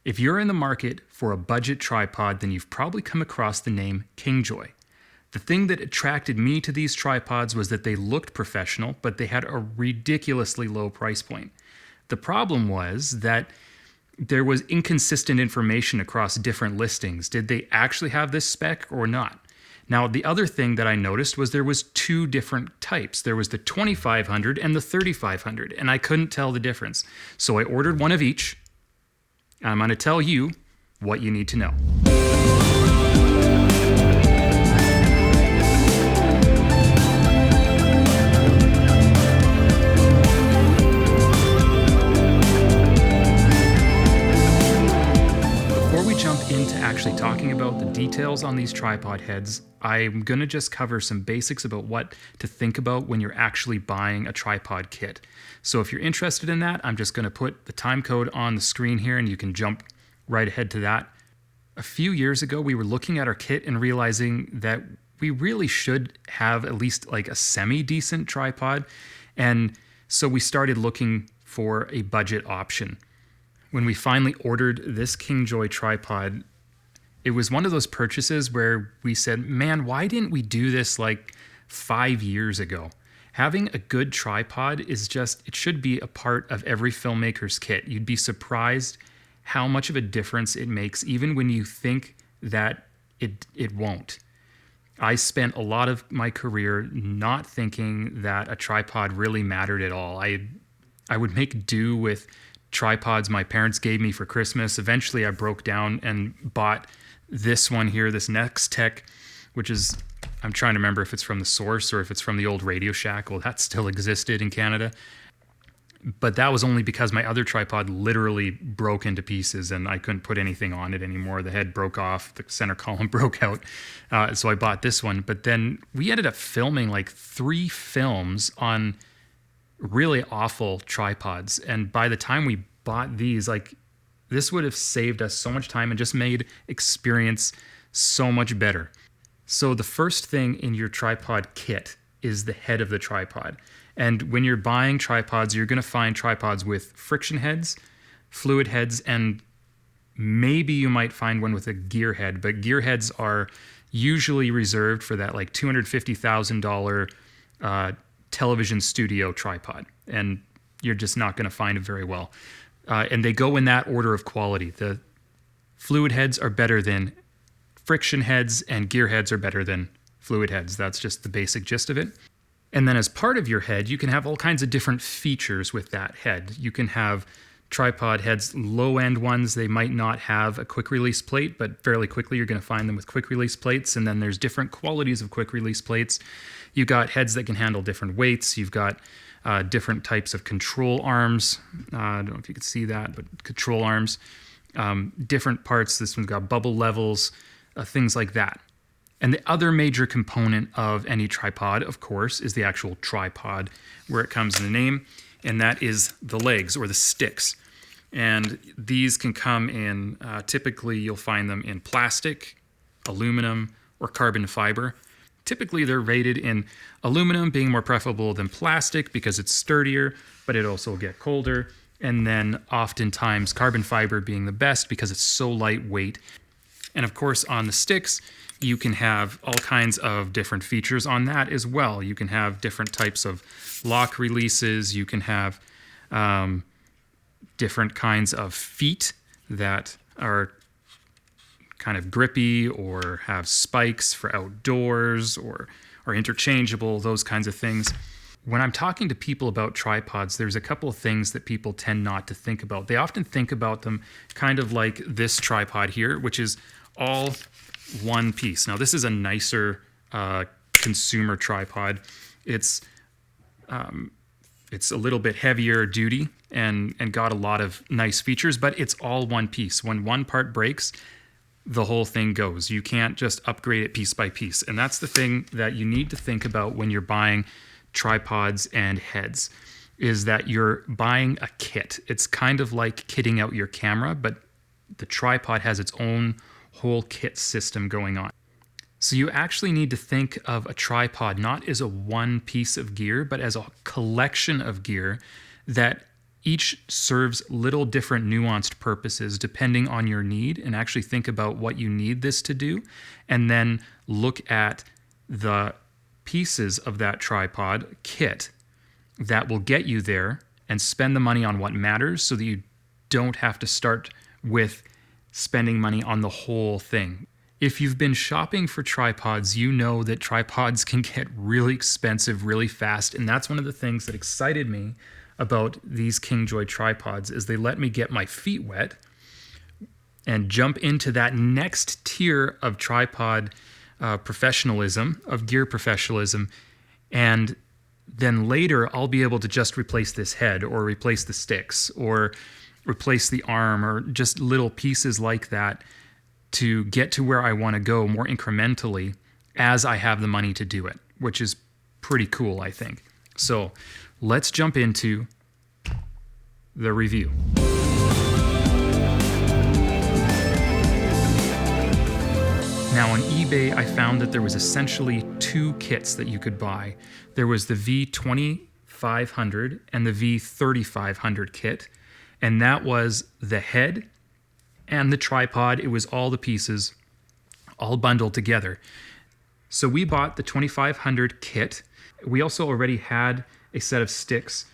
If you're in the market for a budget tripod, then you've probably come across the name Kingjoy. The thing that attracted me to these tripods was that they looked professional, but they had a ridiculously low price point. The problem was that there was inconsistent information across different listings. Did they actually have this spec or not? Now, the other thing that I noticed was there was two different types. There was the 2500 and the 3500, and I couldn't tell the difference. So I ordered one of each. I'm going to tell you what you need to know. Into actually talking about the details on these tripod heads, I'm going to just cover some basics about what to think about when you're actually buying a tripod kit. So if you're interested in that, I'm just going to put the time code on the screen here and you can jump right ahead to that. A few years ago, we were looking at our kit and realizing that we really should have at least like a semi-decent tripod. And so we started looking for a budget option. When we finally ordered this Kingjoy tripod, it was one of those purchases where we said, man, why didn't we do this like 5 years ago? Having a good tripod is just, it should be a part of every filmmaker's kit. You'd be surprised how much of a difference it makes, even when you think that it won't. I spent a lot of my career not thinking that a tripod really mattered at all. I would make do with tripods my parents gave me for Christmas. Eventually I broke down and bought this one here, this Next-Tech, which is, I'm trying to remember if it's from the Source or if it's from the old Radio Shack. Well, that still existed in Canada. But that was only because my other tripod literally broke into pieces and I couldn't put anything on it anymore. The head broke off, the center column broke out. So I bought this one. But then we ended up filming like 3 films on really awful tripods, and by the time we bought these, like, this would have saved us so much time and just made experience so much better. So the first thing in your tripod kit is the head of the tripod, and when you're buying tripods, you're going to find tripods with friction heads, fluid heads, and maybe you might find one with a gear head, but gear heads are usually reserved for that like $250,000 television studio tripod, and you're just not going to find it very well. And they go in that order of quality. The fluid heads are better than friction heads, and gear heads are better than fluid heads. That's just the basic gist of it. And then as part of your head, you can have all kinds of different features with that head. You can have tripod heads, low-end ones. They might not have a quick-release plate, but fairly quickly you're going to find them with quick-release plates. And then there's different qualities of quick-release plates. You've got heads that can handle different weights. You've got different types of control arms. I don't know if you can see that, but control arms. Different parts. This one's got bubble levels, things like that. And the other major component of any tripod, of course, is the actual tripod, where it comes in the name, and that is the legs or the sticks. And these can come in, typically you'll find them in plastic, aluminum, or carbon fiber. Typically they're rated in aluminum being more preferable than plastic because it's sturdier, but it also will get colder. And then oftentimes carbon fiber being the best because it's so lightweight. And of course on the sticks, you can have all kinds of different features on that as well. You can have different types of lock releases. You can have different kinds of feet that are kind of grippy or have spikes for outdoors or are interchangeable, those kinds of things. When I'm talking to people about tripods, there's a couple of things that people tend not to think about. They often think about them kind of like this tripod here, which is all one piece. Now, this is a nicer consumer tripod. It's a little bit heavier duty and got a lot of nice features, but it's all one piece. When one part breaks, the whole thing goes. You can't just upgrade it piece by piece. And that's the thing that you need to think about when you're buying tripods and heads, is that you're buying a kit. It's kind of like kitting out your camera, but the tripod has its own whole kit system going on. So you actually need to think of a tripod not as a one piece of gear, but as a collection of gear that each serves little different nuanced purposes depending on your need, and actually think about what you need this to do, and then look at the pieces of that tripod kit that will get you there, and spend the money on what matters so that you don't have to start with spending money on the whole thing. If you've been shopping for tripods, you know that tripods can get really expensive really fast, and that's one of the things that excited me about these Kingjoy tripods, is they let me get my feet wet and jump into that next tier of tripod professionalism, of gear professionalism, and then later I'll be able to just replace this head, or replace the sticks, or replace the arm, or just little pieces like that to get to where I want to go more incrementally as I have the money to do it, which is pretty cool, I think. So let's jump into the review. Now on eBay, I found that there was essentially two kits that you could buy. There was the VT-2500 and the VT-3500 kit, and that was the head and the tripod. It was all the pieces, all bundled together. So we bought the 2500 kit. We also already had a set of sticks,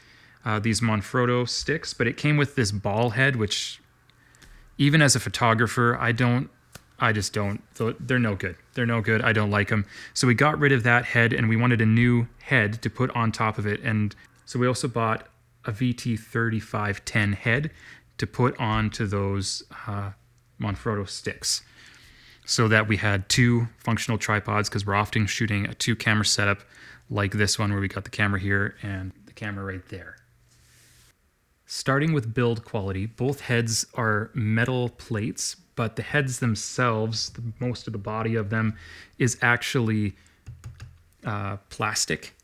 these Manfrotto sticks, but it came with this ball head, which even as a photographer, I just don't, they're no good. They're no good, I don't like them. So we got rid of that head, and we wanted a new head to put on top of it. And so we also bought a VT-3510 head to put onto those Manfrotto sticks, so that we had two functional tripods, because we're often shooting a 2-camera setup like this one, where we got the camera here and the camera right there. Starting with build quality, both heads are metal plates, but the heads themselves, most of the body of them, is actually plastic.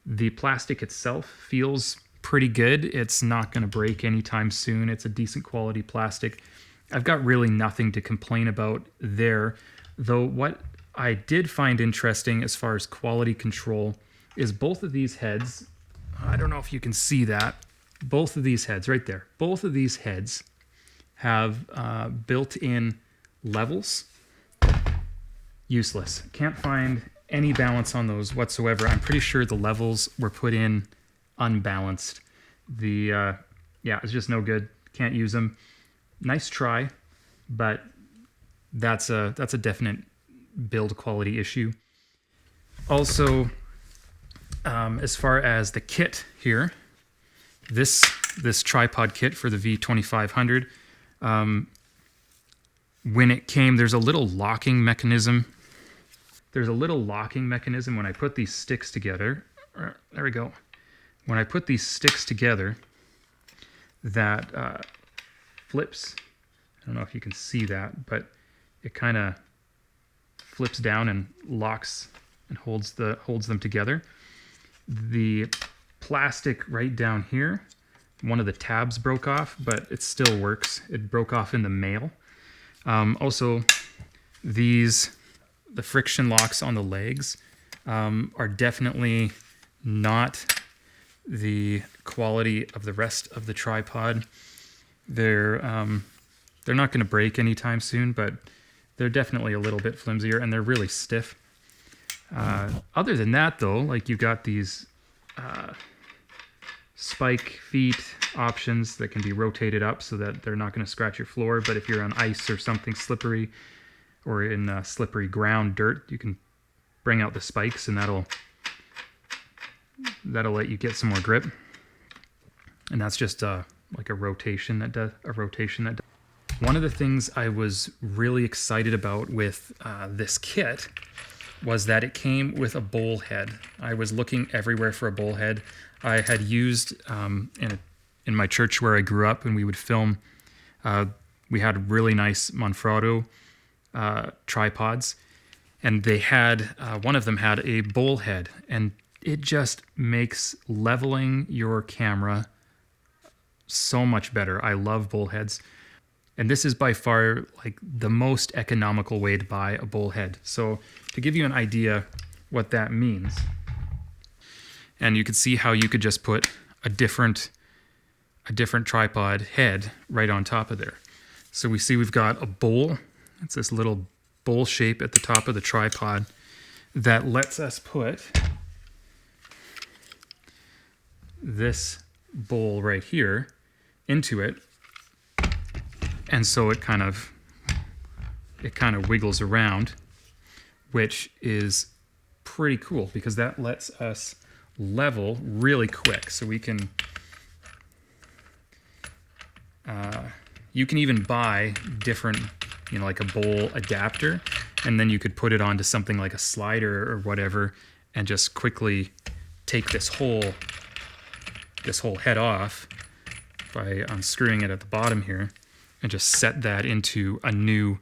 The plastic itself feels pretty good. It's not going to break anytime soon. It's a decent quality plastic. I've got really nothing to complain about there, though what I did find interesting as far as quality control is both of these heads. I don't know if you can see that. Both of these heads right there, both of these heads have built-in levels. Useless. Can't find any balance on those whatsoever. I'm pretty sure the levels were put in unbalanced. Yeah, it's just no good. Can't use them. Nice try, but that's a definite build quality issue. Also, as far as the kit here, this tripod kit for the VT-2500, when it came, there's a little locking mechanism. There's a little locking mechanism when I put these sticks together. There we go. When I put these sticks together, that flips. I don't know if you can see that, but it kind of flips down and locks and holds them together. The plastic right down here, one of the tabs broke off, but it still works. It broke off in the mail. Also, the friction locks on the legs are definitely not the quality of the rest of the tripod. They're not going to break anytime soon, but they're definitely a little bit flimsier, and they're really stiff. Other than that, though, like, you've got these spike feet options that can be rotated up so that they're not going to scratch your floor. But if you're on ice or something slippery, or in slippery ground, dirt, you can bring out the spikes, and that'll let you get some more grip. And that's just like a rotation that does. One of the things I was really excited about with this kit was that it came with a bowl head. I was looking everywhere for a bowl head. I had used in my church where I grew up, and we would film. We had really nice Manfrotto tripods, and they had one of them had a bowl head, and it just makes leveling your camera so much better. I love bowl heads, and this is by far like the most economical way to buy a bowl head. So to give you an idea what that means, and you could see how you could just put a different a different tripod head right on top of there. So we see we've got a bowl. It's this little bowl shape at the top of the tripod that lets us put this bowl right here into it. And so it kind of wiggles around, which is pretty cool because that lets us level really quick. So we can, you can even buy different, like a bowl adapter, and then you could put it onto something like a slider or whatever and just quickly take this whole head off by unscrewing it at the bottom here and just set that into a new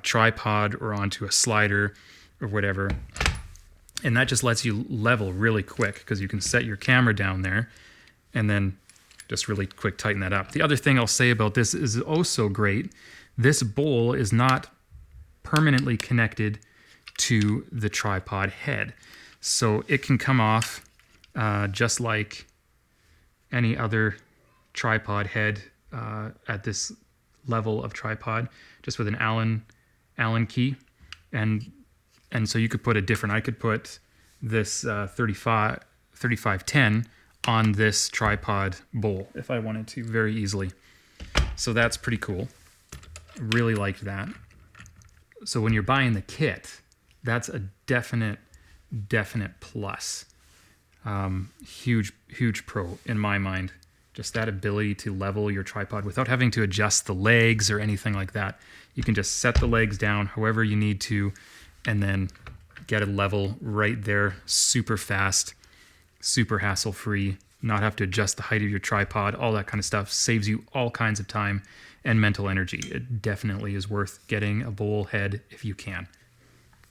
tripod or onto a slider or whatever. And that just lets you level really quick because you can set your camera down there and then just really quick tighten that up. The other thing I'll say about this is also great. This bowl is not permanently connected to the tripod head. So it can come off just like any other tripod head at this level of tripod, just with an Allen key. And so you could put a different, I could put this 3510 on this tripod bowl if I wanted to, very easily. So that's pretty cool. Really liked that. So when you're buying the kit, that's a definite plus. Huge pro in my mind. Just that ability to level your tripod without having to adjust the legs or anything like that. You can just set the legs down however you need to and then get a level right there, super fast, super hassle-free, not have to adjust the height of your tripod, all that kind of stuff. Saves you all kinds of time and mental energy. It definitely is worth getting a bowl head if you can.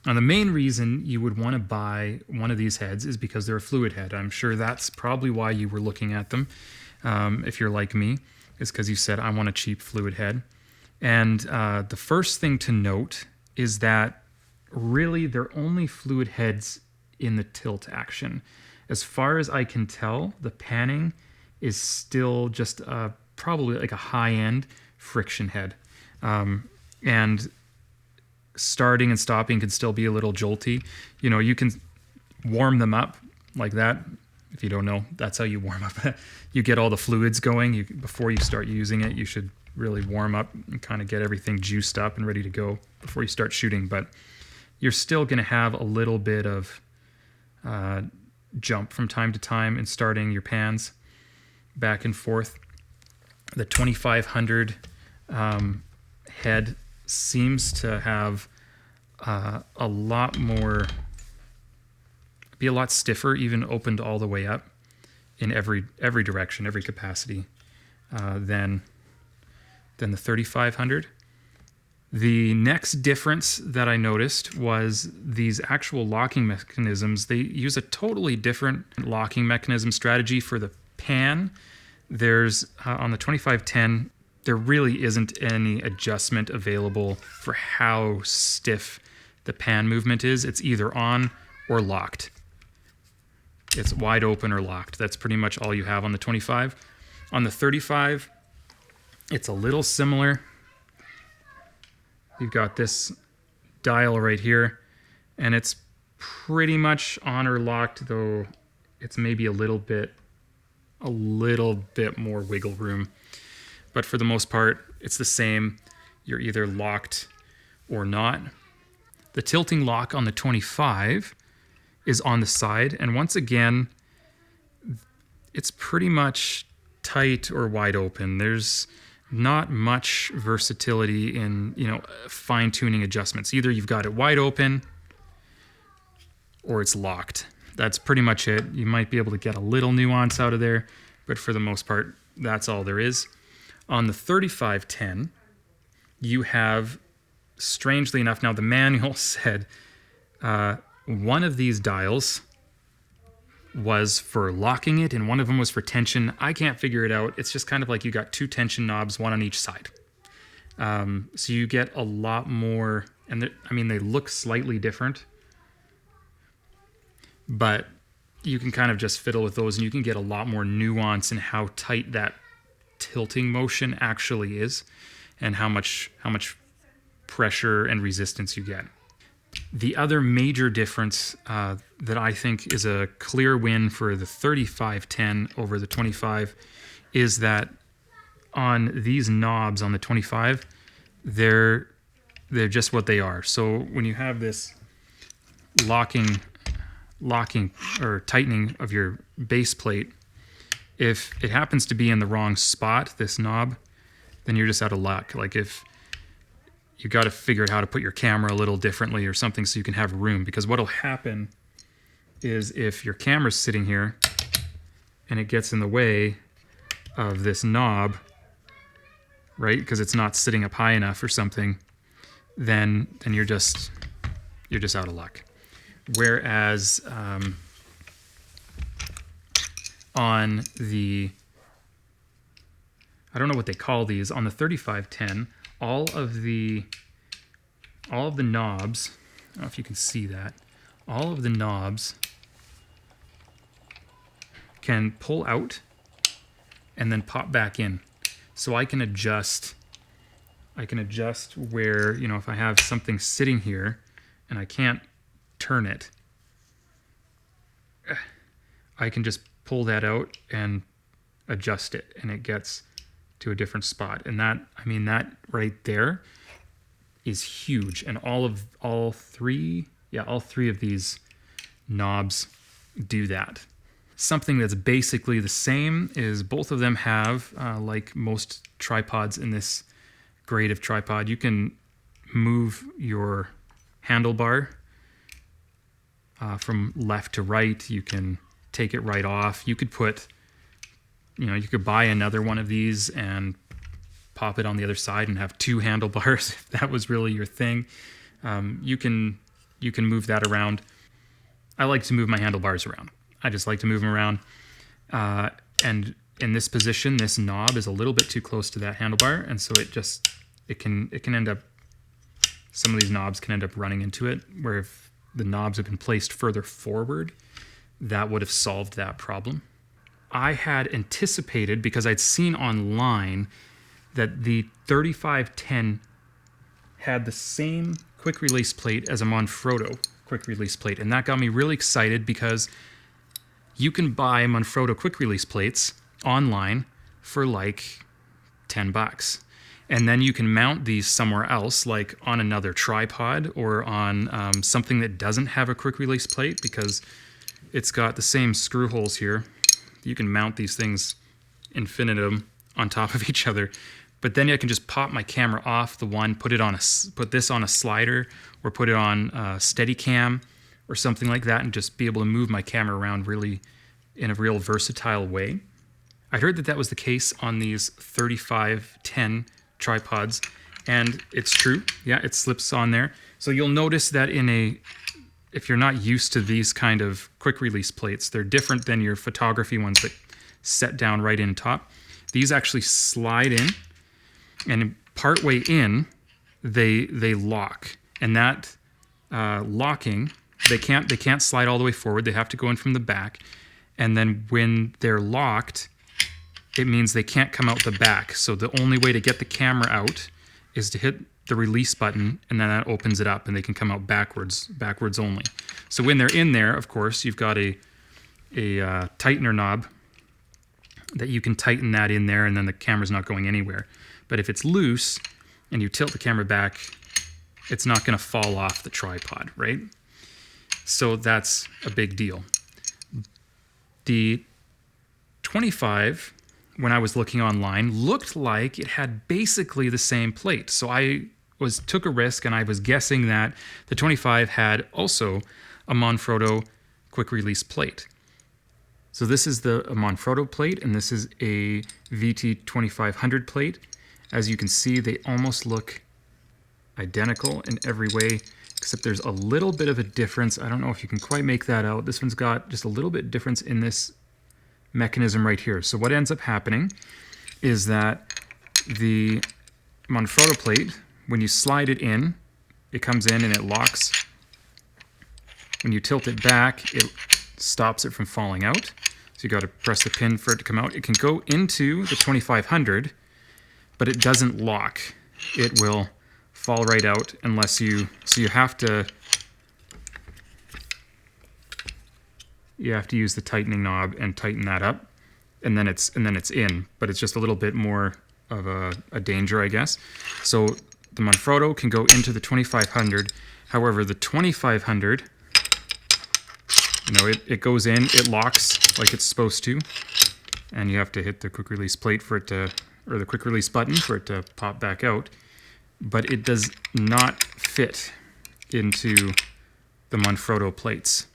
Now, the main reason you would want to buy one of these heads is because they're a fluid head. I'm sure that's probably why you were looking at them. If you're like me, is because you said, I want a cheap fluid head. And the first thing to note is that really they're only fluid heads in the tilt action. As far as I can tell, the panning is still just probably like a high-end friction head. And starting and stopping can still be a little jolty. You can warm them up like that. If you don't know, that's how you warm up. You get all the fluids going. Before you start using it, you should really warm up and kind of get everything juiced up and ready to go before you start shooting. But you're still going to have a little bit of jump from time to time in starting your pans back and forth. The 2500 head seems to have a lot more, be a lot stiffer, even opened all the way up in every direction, every capacity than the 3500. The next difference that I noticed was these actual locking mechanisms. They use a totally different locking mechanism strategy for the pan. There's on the 2510, there really isn't any adjustment available for how stiff the pan movement is. It's either on or locked. It's wide open or locked. That's pretty much all you have on the 25. On the 35, it's a little similar. You've got this dial right here, and it's pretty much on or locked, though it's maybe a little bit more wiggle room. But for the most part, it's the same. You're either locked or not. The tilting lock on the 25 is on the side, and once again, it's pretty much tight or wide open. There's not much versatility in, fine-tuning adjustments. Either you've got it wide open or it's locked. That's pretty much it. You might be able to get a little nuance out of there, but for the most part, that's all there is. On the 3510, you have, strangely enough, now the manual said one of these dials was for locking it and one of them was for tension. I can't figure it out. It's just kind of like you got two tension knobs, one on each side. So you get a lot more, and they look slightly different, but you can kind of just fiddle with those, and you can get a lot more nuance in how tight that tilting motion actually is, and how much pressure and resistance you get. The other major difference that I think is a clear win for the 3510 over the 25 is that on these knobs on the 25, they're just what they are. So when you have this locking or tightening of your base plate, if it happens to be in the wrong spot, this knob, then you're just out of luck. Like, if you got to figure out how to put your camera a little differently or something so you can have room, because what'll happen is if your camera's sitting here and it gets in the way of this knob, right, because it's not sitting up high enough or something, then you're just out of luck. Whereas on the, I don't know what they call these, on the 3510, all of the knobs, I don't know if you can see that, all of the knobs can pull out and then pop back in. So I can adjust where, you know, if I have something sitting here and I can't turn it, I can just pull that out and adjust it, and it gets to a different spot. And that, I mean, that right there is huge. And all three of these knobs do that. Something that's basically the same is both of them have, like most tripods in this grade of tripod, you can move your handlebar from left to right. You can take it right off. You could put, you know, you could buy another one of these and pop it on the other side and have two handlebars if that was really your thing. You can move that around. I like to move my handlebars around. I just like to move them around. And in this position, this knob is a little bit too close to that handlebar, and so it can end up, some of these knobs can end up running into it, where if the knobs have been placed further forward, that would have solved that problem. I had anticipated, because I'd seen online that the 3510 had the same quick release plate as a Manfrotto quick release plate, and that got me really excited, because you can buy Manfrotto quick release plates online for like $10. And then you can mount these somewhere else, like on another tripod or on something that doesn't have a quick release plate, because it's got the same screw holes here. You can mount these things infinitum on top of each other. But then I can just pop my camera off the one, put this on a slider, or put it on a Steadicam or something like that, and just be able to move my camera around really in a real versatile way. I heard that was the case on these 3510 tripods, and it's true. Yeah, it slips on there. So you'll notice that if you're not used to these kind of quick release plates, they're different than your photography ones that set down right in top. These actually slide in, and partway in, they lock. And that locking, they can't slide all the way forward. They have to go in from the back. And then when they're locked, it means they can't come out the back. So the only way to get the camera out is to hit the release button, and then that opens it up, and they can come out backwards only. So when they're in there, of course, you've got a tightener knob that you can tighten that in there, and then the camera's not going anywhere. But if it's loose and you tilt the camera back, it's not going to fall off the tripod, right? So that's a big deal. The 25, when I was looking online, looked like it had basically the same plate. So I took a risk, and I was guessing that the 25 had also a Manfrotto quick release plate. So this is a Manfrotto plate, and this is a VT-2500 plate. As you can see, they almost look identical in every way, except there's a little bit of a difference. I don't know if you can quite make that out. This one's got just a little bit difference in this mechanism right here. So what ends up happening is that the Manfrotto plate, when you slide it in, it comes in and it locks. When you tilt it back, stops it from falling out. So you got to press the pin for it to come out. It can go into the 2500, but it doesn't lock. It will fall right out unless you, so you have to use the tightening knob and tighten that up, and then it's in, but it's just a little bit more of a danger, I guess. So the Manfrotto can go into the 2500. However, the 2500, it goes in, it locks like it's supposed to, and you have to hit the quick release plate for it to, or the quick release button for it to pop back out. But it does not fit into the Manfrotto plates.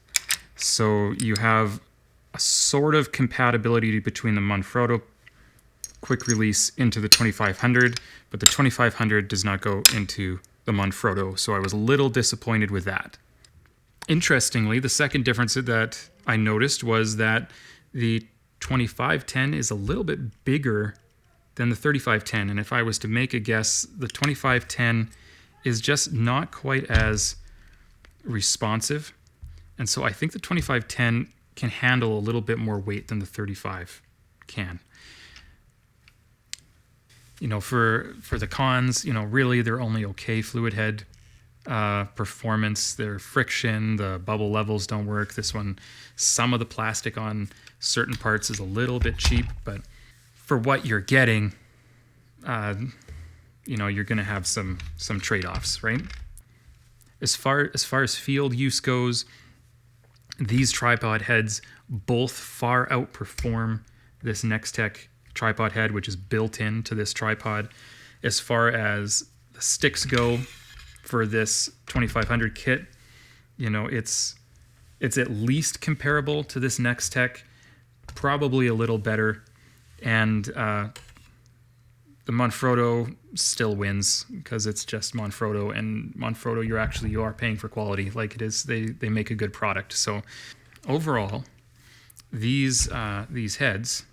So you have a sort of compatibility between the Manfrotto quick release into the 2500, but the 2500 does not go into the Manfrotto, so I was a little disappointed with that. Interestingly, the second difference that I noticed was that the 2510 is a little bit bigger than the 3510, and if I was to make a guess, the 2510 is just not quite as responsive, and so I think the 2510 can handle a little bit more weight than the 35 can. For the cons, really they're only okay fluid head performance. Their friction, the bubble levels don't work. This one, some of the plastic on certain parts is a little bit cheap, but for what you're getting, you're going to have some trade-offs, right? As far as field use goes, these tripod heads both far outperform this Nextech tripod head, which is built into this tripod. As far as the sticks go for this 2500 kit, it's at least comparable to this Nextech, probably a little better, and the Manfrotto still wins because it's just Manfrotto, and Manfrotto you are paying for quality. Like it is, they make a good product. So overall, these heads,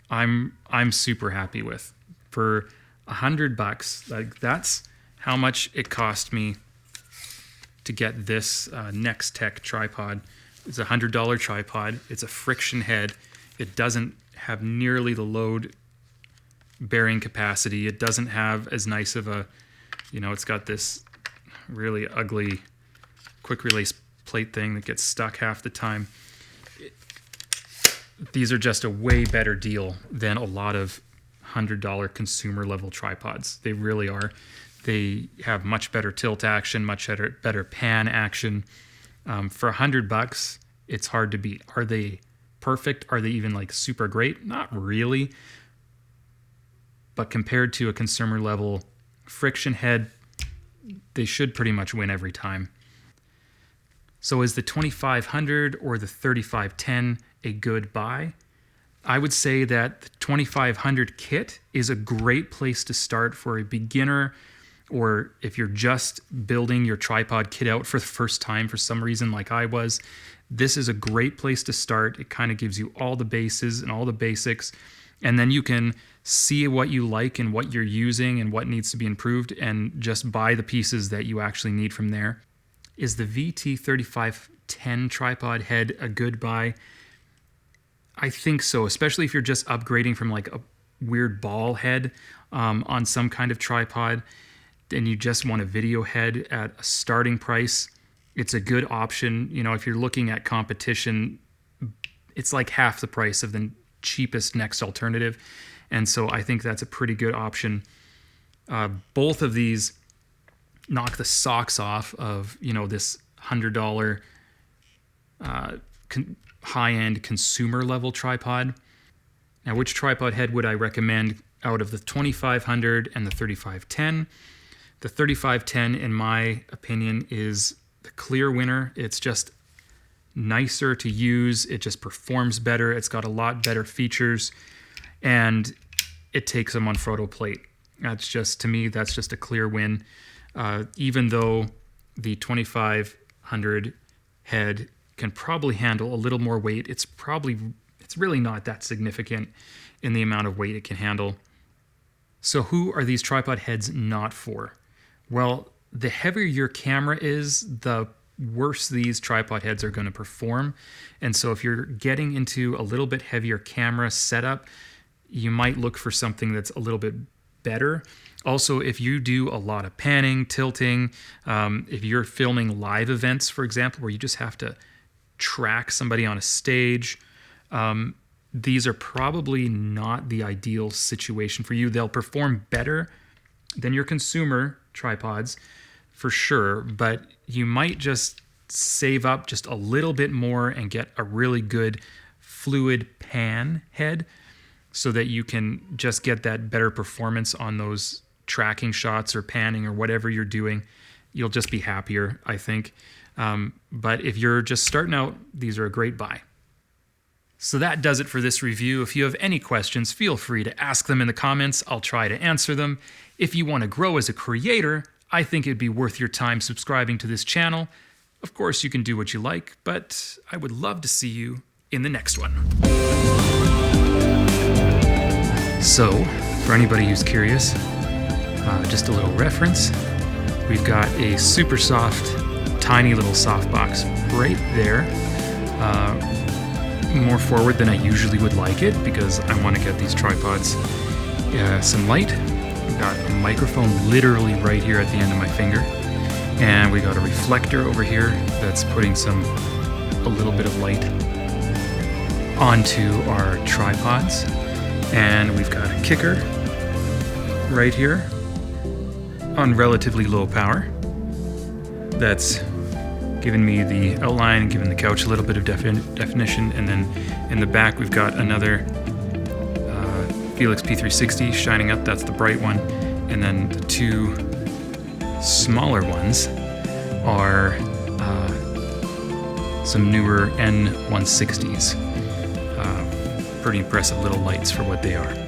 I'm super happy with. For $100, like that's how much it cost me to get this Nextech tripod. It's a $100 tripod. It's a friction head. It doesn't have nearly the load bearing capacity. It doesn't have as nice of a, it's got this really ugly quick release plate thing that gets stuck half the time. These are just a way better deal than a lot of $100 consumer level tripods. They really are. They have much better tilt action, much better pan action. For $100, it's hard to beat. Are they perfect? Are they even like super great? Not really. But compared to a consumer level friction head, they should pretty much win every time. So is the 2500 or the 3510 a good buy? I would say that the 2500 kit is a great place to start for a beginner, or if you're just building your tripod kit out for the first time for some reason like I was. This is a great place to start. It kind of gives you all the bases and all the basics, and then you can see what you like and what you're using and what needs to be improved, and just buy the pieces that you actually need from there. Is the VT-3510 tripod head a good buy? I think so, especially if you're just upgrading from like a weird ball head on some kind of tripod, and you just want a video head at a starting price. It's a good option. If you're looking at competition, it's like half the price of the cheapest next alternative. And so I think that's a pretty good option. Both of these knock the socks off of, this $100 high-end consumer level tripod. Now, which tripod head would I recommend out of the 2500 and the 3510? The 3510, in my opinion, is the clear winner. It's just nicer to use. It just performs better. It's got a lot better features, and it takes a Manfrotto plate. That's just, to me, that's just a clear win. Even though the 2500 head can probably handle a little more weight, it's really not that significant in the amount of weight it can handle. So who are these tripod heads not for? Well, the heavier your camera is, the worse these tripod heads are going to perform. And so if you're getting into a little bit heavier camera setup, you might look for something that's a little bit better. Also, if you do a lot of panning, tilting, if you're filming live events, for example, where you just have to track somebody on a stage, these are probably not the ideal situation for you. They'll perform better than your consumer tripods for sure, but you might just save up just a little bit more and get a really good fluid pan head so that you can just get that better performance on those tracking shots or panning or whatever you're doing. You'll just be happier, I think. But if you're just starting out, these are a great buy. So that does it for this review. If you have any questions, feel free to ask them in the comments. I'll try to answer them. If you want to grow as a creator, I think it'd be worth your time subscribing to this channel. Of course, you can do what you like, but I would love to see you in the next one. So, for anybody who's curious, just a little reference. We've got a super soft, tiny little softbox right there. More forward than I usually would like it because I want to get these tripods some light. We've got a microphone literally right here at the end of my finger. And we got a reflector over here that's putting a little bit of light onto our tripods. And we've got a kicker right here on relatively low power that's giving me the outline and giving the couch a little bit of definition. And then in the back we've got another Felix P360 shining up. That's the bright one. And then the two smaller ones are some newer N160s. Pretty impressive little lights for what they are.